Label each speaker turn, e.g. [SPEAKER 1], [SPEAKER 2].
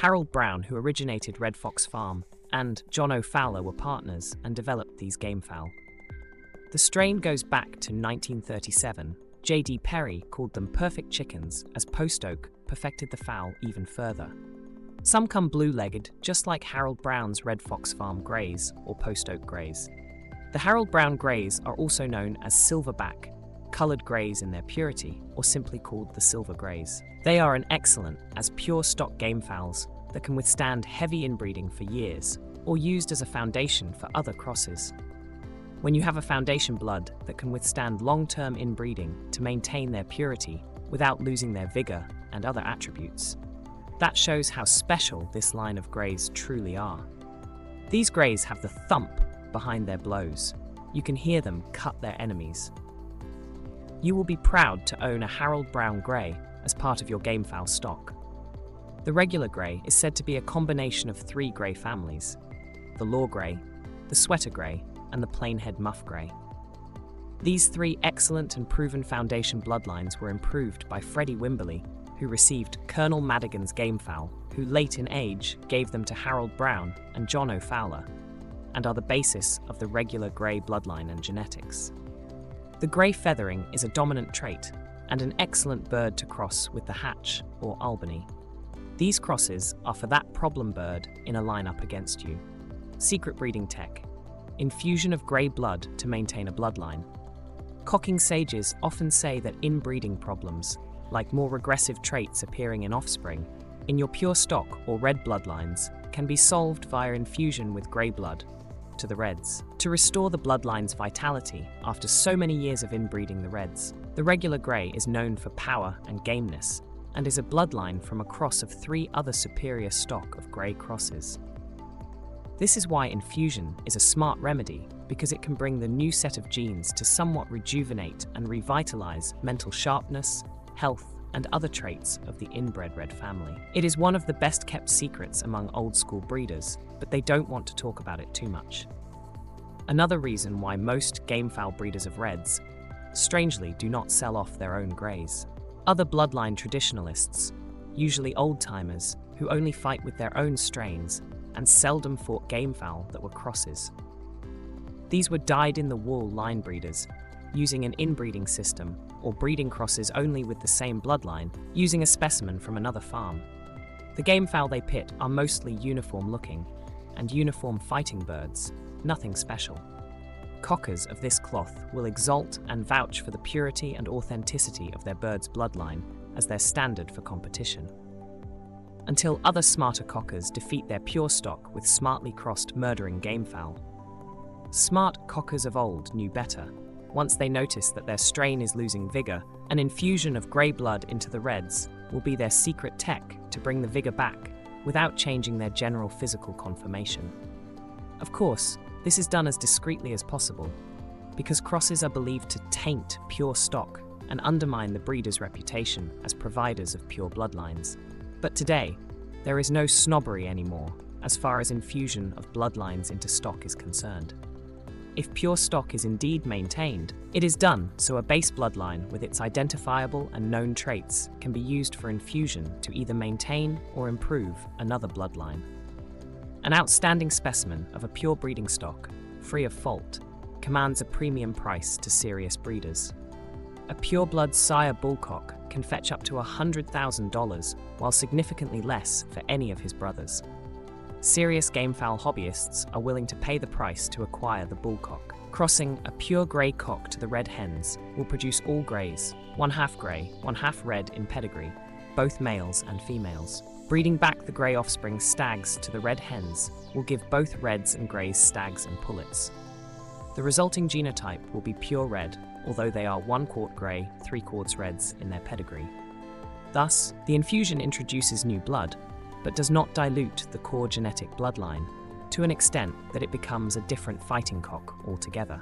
[SPEAKER 1] Harold Brown, who originated Red Fox Farm, and John O'Fowler were partners and developed these gamefowl. The strain goes back to 1937. J.D. Perry called them perfect chickens, as Post Oak perfected the fowl even further. Some come blue-legged, just like Harold Brown's Red Fox Farm Greys or Post Oak Greys. The Harold Brown Greys are also known as silverback, coloured greys in their purity, or simply called the silver greys. They are an excellent as pure stock gamefowls that can withstand heavy inbreeding for years, or used as a foundation for other crosses. When you have a foundation blood that can withstand long-term inbreeding to maintain their purity without losing their vigour and other attributes, that shows how special this line of greys truly are. These greys have the thump behind their blows. You can hear them cut their enemies. You will be proud to own a Harold Brown Grey as part of your gamefowl stock. The regular grey is said to be a combination of 3 grey families: the Law Grey, the Sweater Grey, and the Plainhead Muff Grey. These 3 excellent and proven foundation bloodlines were improved by Freddie Wimberley, who received Colonel Madigan's gamefowl, who late in age gave them to Harold Brown and John O'Fowler, and are the basis of the regular grey bloodline and genetics. The grey feathering is a dominant trait and an excellent bird to cross with the Hatch or Albany. These crosses are for that problem bird in a lineup against you. Secret breeding tech: infusion of grey blood to maintain a bloodline. Cocking sages often say that inbreeding problems, like more regressive traits appearing in offspring, in your pure stock or red bloodlines, can be solved via infusion with grey blood to the reds. To restore the bloodline's vitality after so many years of inbreeding the reds, the regular grey is known for power and gameness, and is a bloodline from a cross of 3 other superior stock of grey crosses. This is why infusion is a smart remedy, because it can bring the new set of genes to somewhat rejuvenate and revitalize mental sharpness, health, and other traits of the inbred red family. It is one of the best kept secrets among old school breeders, but they don't want to talk about it too much. Another reason why most gamefowl breeders of reds, strangely, do not sell off their own greys. Other bloodline traditionalists, usually old-timers who only fight with their own strains and seldom fought gamefowl that were crosses. These were dyed-in-the-wool line breeders, using an inbreeding system or breeding crosses only with the same bloodline, using a specimen from another farm. The gamefowl they pit are mostly uniform-looking and uniform fighting birds, nothing special. Cockers of this cloth will exalt and vouch for the purity and authenticity of their bird's bloodline as their standard for competition. Until other smarter cockers defeat their pure stock with smartly crossed murdering gamefowl. Smart cockers of old knew better. Once they notice that their strain is losing vigor, an infusion of grey blood into the reds will be their secret tech to bring the vigor back without changing their general physical conformation. Of course, this is done as discreetly as possible, because crosses are believed to taint pure stock and undermine the breeder's reputation as providers of pure bloodlines. But today, there is no snobbery anymore as far as infusion of bloodlines into stock is concerned. If pure stock is indeed maintained, it is done so a base bloodline with its identifiable and known traits can be used for infusion to either maintain or improve another bloodline. An outstanding specimen of a pure breeding stock, free of fault, commands a premium price to serious breeders. A pure-blood sire bullcock can fetch up to $100,000, while significantly less for any of his brothers. Serious gamefowl hobbyists are willing to pay the price to acquire the bullcock. Crossing a pure grey cock to the red hens will produce all greys, one half grey, one half red in pedigree, both males and females. Breeding back the grey offspring stags to the red hens will give both reds and greys stags and pullets. The resulting genotype will be pure red, although they are 1/4 grey, 3/4 reds in their pedigree. Thus, the infusion introduces new blood, but does not dilute the core genetic bloodline, to an extent that it becomes a different fighting cock altogether.